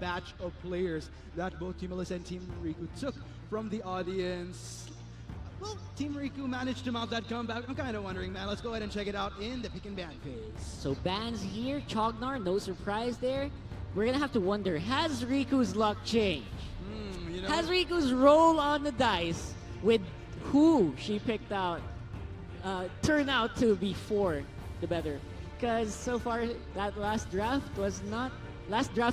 batch of players that both Team Alyssa and Team Riku took from the audience. Well, Team Riku managed to mount that comeback. I'm kind of wondering, man. Let's go ahead and check it out in the pick and ban phase. So bans here, Chognar, no surprise there. We're gonna have to wonder, has Riku's luck changed? You know, Has Riku's roll on the dice with who she picked out turn out to be for the better? Because so far, that last draft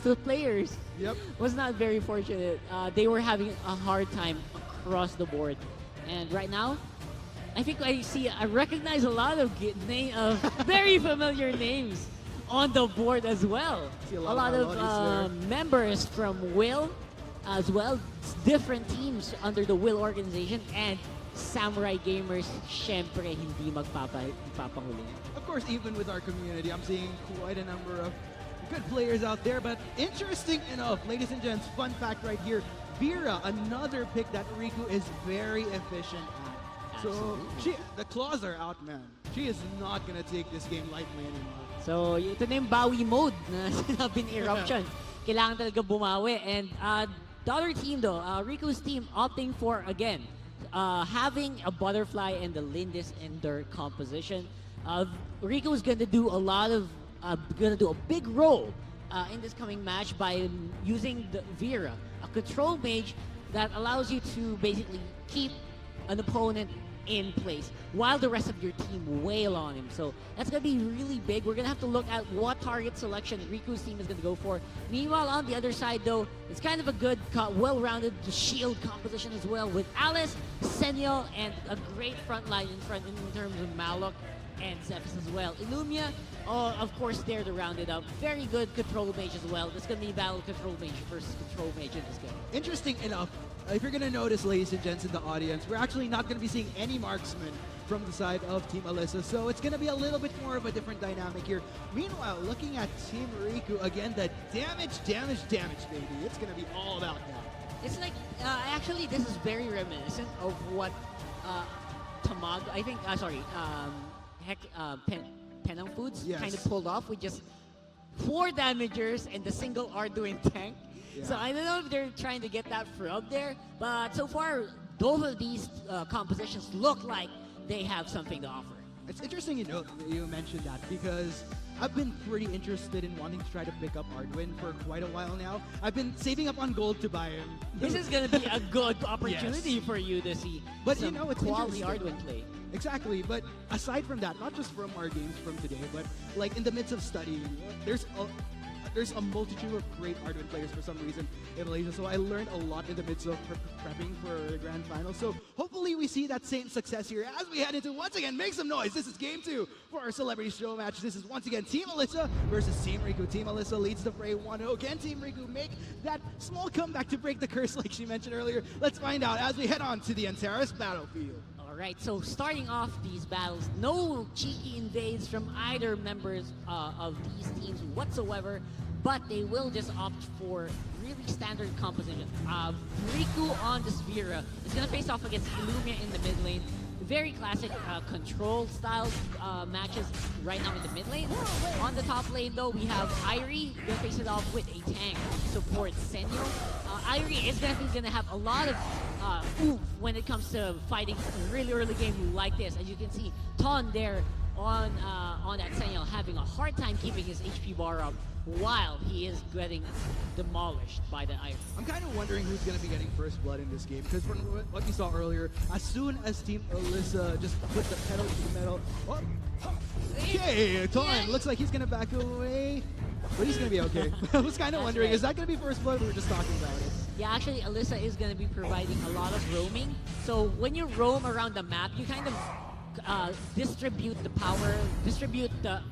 of players Yep. was not very fortunate. They were having a hard time across the board. And right now, I think I recognize a lot of very familiar names on the board as well. See A lot of members from Will as well, different teams under the Will organization, and Samurai Gamers, syempre hindi magpapahuli. Of course, even with our community, I'm seeing quite a number of good players out there. But interesting enough, ladies and gents, fun fact right here, Vera, another pick that Riku is very efficient at. So the claws are out, man. She is not gonna take this game lightly anymore. So ito na yung Bawi mode na sinabi ni Eruption. Kailangan talaga bumawi. And the other team though, Riku's team opting for, again, having a Butterfly and the Lindis in their composition. Riku's gonna do a big role in this coming match by using the Vera, a control mage that allows you to basically keep an opponent in place while the rest of your team wail on him. So that's going to be really big. We're going to have to look at what target selection Riku's team is going to go for. Meanwhile, on the other side, though, it's kind of a good, well-rounded shield composition as well with Alice, Senyo, and a great front line in terms of Malok and Zephys as well. Illumia, of course, there to round it up. Very good control mage as well. This is going to be battle control mage versus control mage in this game. Interesting enough, if you're going to notice, ladies and gents in the audience, we're actually not going to be seeing any marksmen from the side of Team Alyssa, so it's going to be a little bit more of a different dynamic here. Meanwhile, looking at Team Riku, again, the damage, baby. It's going to be all about that. It's like, actually, this is very reminiscent of what Tamago, I think, Penang Foods kind of pulled off with just 4 damagers and the single Arduin tank. Yeah. So I don't know if they're trying to get that from there, but so far, both of these compositions look like they have something to offer. It's interesting you mentioned that because I've been pretty interested in wanting to try to pick up Arduin for quite a while now. I've been saving up on gold to buy him. This is going to be a good opportunity for you to see some it's quality Arduin play. Exactly, but aside from that, not just from our games from today, but like in the midst of studying, there's a multitude of great Arduin players for some reason in Malaysia, so I learned a lot in the midst of prepping for the grand final. So hopefully we see that same success here as we head into, once again, make some noise. This is game 2 for our Celebrity Show match. This is once again Team Alyssa versus Team Riku. Team Alyssa leads the fray 1-0. Again, Team Riku make that small comeback to break the curse like she mentioned earlier. Let's find out as we head on to the Antares battlefield. Right, so starting off these battles, no cheeky invades from either members of these teams whatsoever, but they will just opt for really standard composition. Riku on the Vera is going to face off against Illumia in the mid lane. Very classic control style matches right now in the mid lane. On the top lane though, we have Irie going to face it off with a tank support Senyo. Irie is definitely going to have a lot of oomph when it comes to fighting a really early game like this. As you can see, Ton there on that Senyo having a hard time keeping his HP bar up while he is getting demolished by the Irie. I'm kind of wondering who's going to be getting first blood in this game, because from what we saw earlier, as soon as Team Alyssa just put the pedal to the metal, okay, Ton looks like he's going to back away, but he's going to be okay. I was kind of wondering, is that going to be first blood? We were just talking about it. Yeah, actually, Alyssa is going to be providing a lot of roaming. So when you roam around the map, you kind of distribute the power, distribute the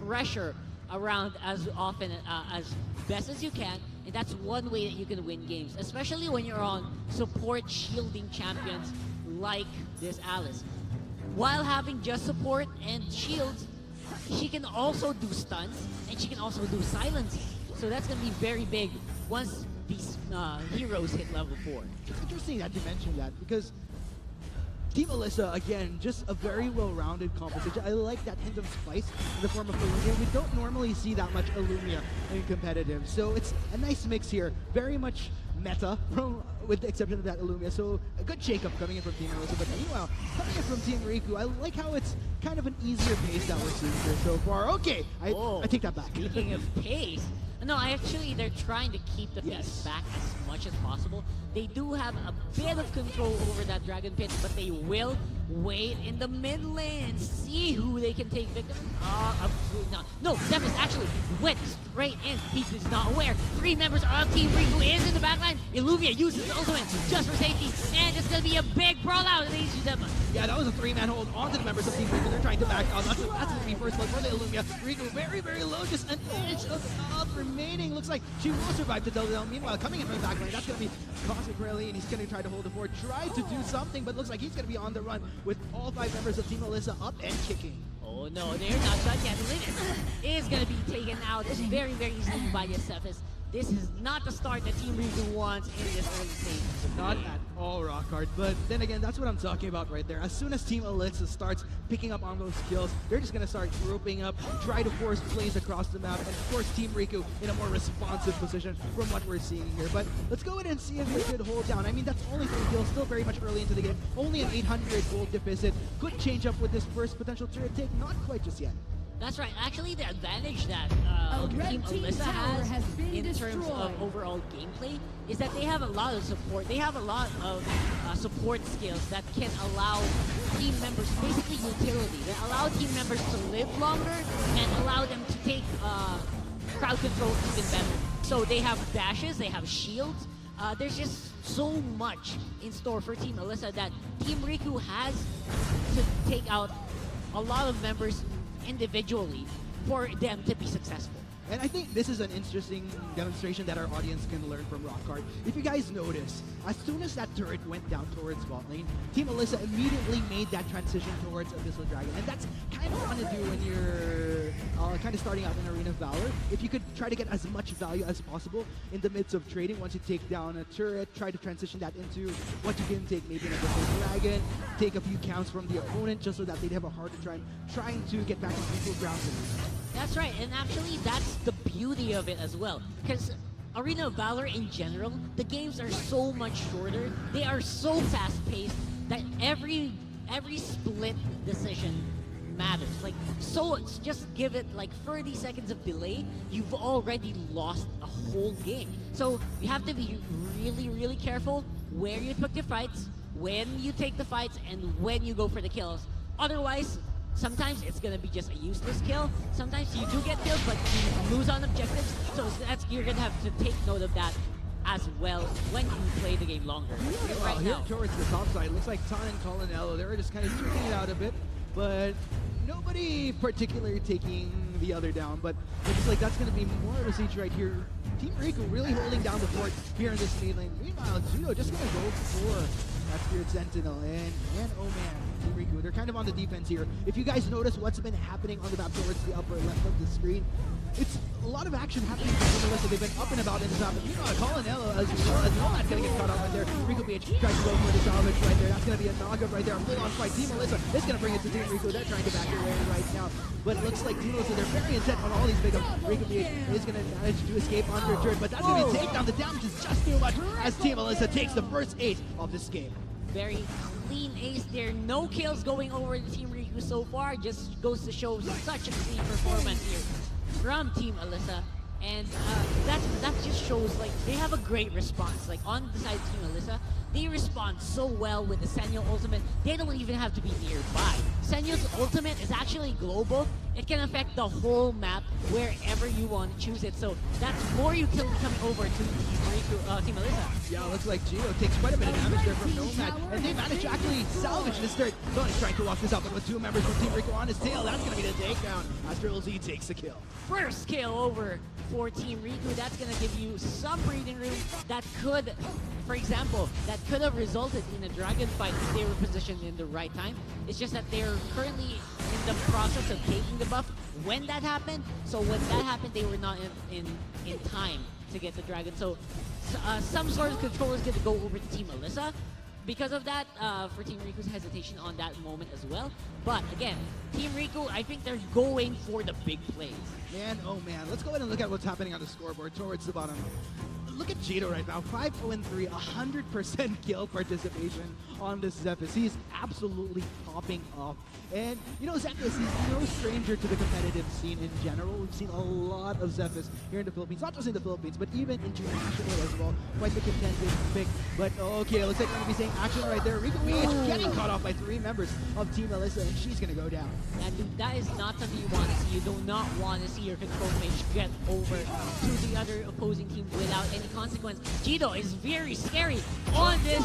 pressure around as often as best as you can, and that's one way that you can win games, especially when you're on support shielding champions like this Alice. While having just support and shields, she can also do stuns and she can also do silences. So that's going to be very big once these heroes hit level 4. It's interesting that you mentioned that, because Team Alyssa, again, just a very well-rounded composition. I like that hint of spice in the form of Illumia. We don't normally see that much Illumia in competitive, so it's a nice mix here. Very much meta, with the exception of that Illumia. So a good shake-up coming in from Team Alyssa. But meanwhile, coming in from Team Riku, I like how it's kind of an easier pace that we're seeing here so far. Okay, I take that back. Speaking of pace, no, actually they're trying to keep the pace back as much as possible. They do have a bit of control over that Dragon Pit, but they will wait in the mid lane, see who they can take victim. Absolutely not. No, Zephyrus actually went straight in. He is not aware. 3 members of Team Riku is in the backline. Illumia uses the ultimate just for safety, and it's going to be a big brawl out of these them. Yeah, that was a 3-man hold onto the members of Team Riku. They're trying to back out. That's going to be first blood for the Illumia. Riku very, very low, just an inch of health remaining. Looks like she will survive the double. Meanwhile, coming in from the backline, that's going to be Cosmic Rally, and he's going to try to hold the fort. Try to do something, but looks like he's going to be on the run with all 5 members of Team Alyssa up and kicking. Oh no, they're not done yet. Linus is going to be taken out very, very easily by Zephyrus. This is not the start that Team Riku wants in this early stage. Not at all, Rockhard. But then again, that's what I'm talking about right there. As soon as Team Alyssa starts picking up on those kills, they're just going to start grouping up, try to force plays across the map, and force Team Riku in a more responsive position from what we're seeing here. But let's go ahead and see if they could hold down. I mean, that's only 3 kills, still very much early into the game. Only an 800 gold deficit. Could change up with this first potential turret take, not quite just yet. That's right. Actually, the advantage that Team Alyssa has in terms of overall gameplay is that they have a lot of support. They have a lot of support skills that can allow team members, basically utility, that allow team members to live longer and allow them to take crowd control even better. So they have dashes, they have shields. There's just so much in store for Team Alyssa that Team Riku has to take out a lot of members individually for them to be successful. And I think this is an interesting demonstration that our audience can learn from Rockhard. If you guys notice, as soon as that turret went down towards bot lane, Team Alyssa immediately made that transition towards Abyssal Dragon. And that's kind of fun to do when you're kind of starting out in Arena of Valor. If you could try to get as much value as possible in the midst of trading, once you take down a turret, try to transition that into what you can take, maybe an Abyssal Dragon, take a few counts from the opponent just so that they'd have a harder time trying to get back into equal ground. That's right, and actually that's the beauty of it as well. Because Arena of Valor in general, the games are so much shorter, they are so fast-paced that every split decision matters. Like, so just give it like 30 seconds of delay, you've already lost a whole game. So you have to be really, really careful where you pick your fights, when you take the fights, and when you go for the kills. Otherwise, sometimes it's going to be just a useless kill. Sometimes you do get kills, but you lose on objectives. So you're going to have to take note of that as well when you play the game longer. Right here towards the top side, looks like Tan and Colonello, they're just kind of trickling it out a bit, but nobody particularly taking the other down. But looks like that's going to be more of a siege right here. Team Riku really holding down the fort here in this main lane. Meanwhile, Jido just going to go for that Spirit Sentinel, and oh man, Team Riku, they're kind of on the defense here. If you guys notice what's been happening on the map towards the upper left of the screen, it's a lot of action happening for Alyssa. They've been up and about in the top, but you know, Colonello as well as Nomad's gonna get caught out right there. Riku BH tries to go for the salvage right there. That's gonna be a knockup right there. A full-on fight. Team Alyssa is gonna bring it to Team Riku. They're trying to back away right now, but it looks like Team Alyssa, they're very intent on all these big ups. Riku BH is gonna manage to escape under a turret, but that's gonna be a takedown. The damage is just too much as Team Alyssa takes the first ace of this game. Very clean ace there. No kills going over the Team Riku so far. Just goes to show such a clean performance here from Team Alyssa. And that just shows like they have a great response. Like on the side of Team Alyssa, they respond so well with the Senyo ultimate. They don't even have to be nearby. Senyo's ultimate is actually global. It can affect the whole map wherever you want to choose it. So that's more utility coming over to Team Alyssa. Yeah, looks like Jido takes quite a bit of damage there from Nomad, and they manage to actually salvage this turret. He's trying to walk this up, but with 2 members from Team Riku on his tail, that's going to be the takedown as Triple Z takes the kill. First kill over for Team Riku. That's going to give you some breathing room that could, for example, that could have resulted in a dragon fight if they were positioned in the right time. It's just that they're currently in the process of taking the buff when that happened. So when that happened, they were not in time to get the dragon. So some sort of control is going to go over to Team Alyssa. because of that, for Team Riku's hesitation on that moment as well. But again, Team Riku, I think they're going for the big plays. Man, oh man, let's go ahead and look at what's happening on the scoreboard towards the bottom. Look at Jido right now, 5-0-3, 100% kill participation on this Zephys. He's absolutely popping off. And, you know, Zephys is no stranger to the competitive scene in general. We've seen a lot of Zephys here in the Philippines, not just in the Philippines, but even internationally as well. Quite the contended pick. But, okay, looks like we're going to be seeing action right there. Riku getting caught off by 3 members of Team Alyssa, and she's going to go down. Yeah, dude, that is not something you want to see. You do not want to see your control mage get over to the other opposing team without any consequence. Jido is very scary on this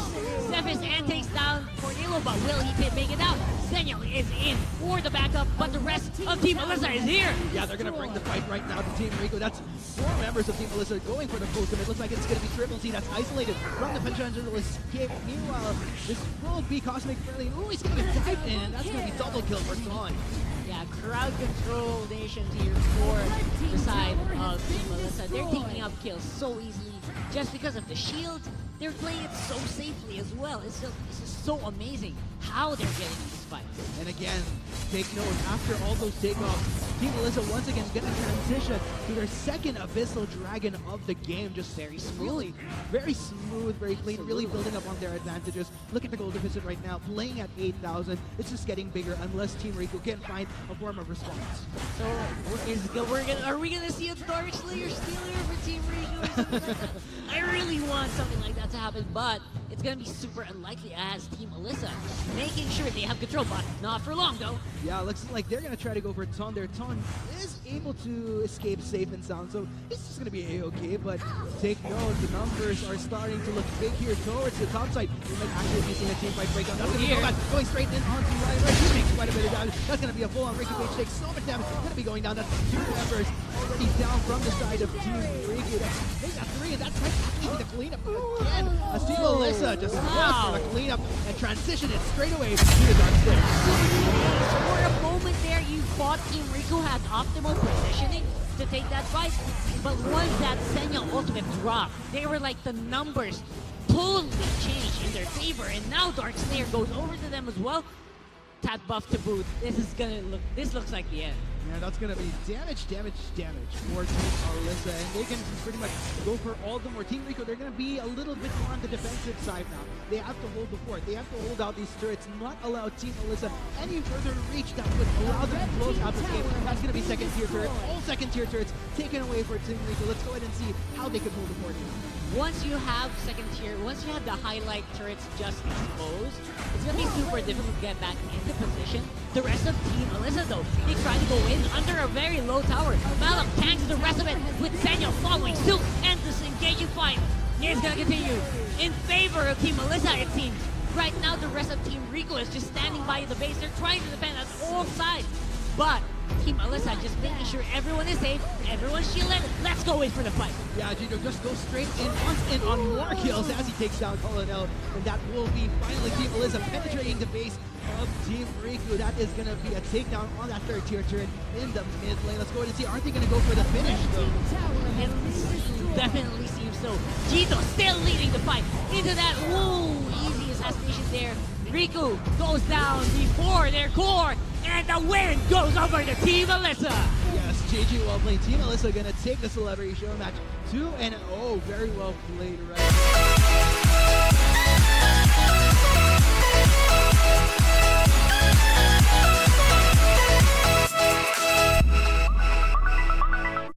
Zephys and takes down Cornelo, but will he make it out? Daniel is in for the backup, but the rest of Team Alyssa is here. Yeah, they're going to bring the fight right now to Team Riku. That's 4 members of Team Alyssa going for the full commit. Looks like it's going to be Triple C that's isolated from the potential escape. Meanwhile, this will be Cosmic Friendly. Ooh, he's going to get dived in. That's going to be double kill for Son. Yeah, crowd control nations here for the side of Team Alyssa. They're taking up kills so easily just because of the shield. They're playing it so safely as well. It's just so amazing how they're getting in this fight. And again, take note, after all those takeoffs, Team Alyssa once again going to transition to their second Abyssal Dragon of the game. Just very smoothly, very smooth, very clean, really building up on their advantages. Look at the gold deficit right now, playing at 8,000. It's just getting bigger unless Team Riku can find a form of response. So, are we gonna see a Dark Slayer steal here for Team Riku? I really want something like that to happen, but it's gonna be super unlikely as Team Alyssa making sure they have control, but not for long though. Yeah, looks like they're gonna try to go for Ton there. Ton is able to escape safe and sound, so he's just gonna be a-okay, but take note, the numbers are starting to look big here towards the top side. We might actually be seeing a team fight breakdown. That's gonna be going straight in onto Ryan. He makes quite a bit of damage. That's gonna be a full-on Riku Page takes so much damage. Gonna be going down. That's 2 members already down from the side of Team Riku. They got 3, and that might actually be the cleanup again. As Team Alyssa just goes for the cleanup and transition it straight away to the Dark Slayer. For a moment there, you thought Team Riku had optimal positioning to take that fight, but once that Senya ultimate dropped, they were like the numbers totally changed in their favor, and now Dark Slayer goes over to them as well. Tat buff to boot. This looks like the end. Yeah, that's gonna be damage for Team Alyssa, and they can pretty much go for all of them. Or Team Riku, they're gonna be a little bit more on the defensive side now. They have to hold the fort. They have to hold out these turrets, not allow Team Alyssa any further reach that would allow them to close out the game. That's gonna be second tier turret. All second tier turrets taken away for Team Riku. Let's go ahead and see how they can hold the fort here. Once you have second tier, once you have the highlight turrets just exposed, it's gonna be super difficult to get back into position. The rest of Team Alyssa though, they try to go in under a very low tower. Valor tanks the rest of it with Daniel following suit, and this engaging fight is gonna continue in favor of Team Alyssa, it seems. Right now the rest of Team Riku is just standing by the base. They're trying to defend on all sides, but Team Alyssa just making sure everyone is safe, everyone's shielded. Let's go in for the fight. Yeah, Jido just goes straight in, wants in on more kills as he takes down Colonel, and that will be finally Team Alyssa penetrating the base of Team Riku. That is going to be a takedown on that third tier turret in the mid lane. Let's go ahead and see, aren't they going to go for the finish though? It definitely seems so. Jido still leading the fight into that, easy assassination there. Riku goes down before their core, and the win goes over to Team Alyssa. Yes, JJ well played. Team Alyssa gonna take the Celebrity Show match 2-0. Very well played right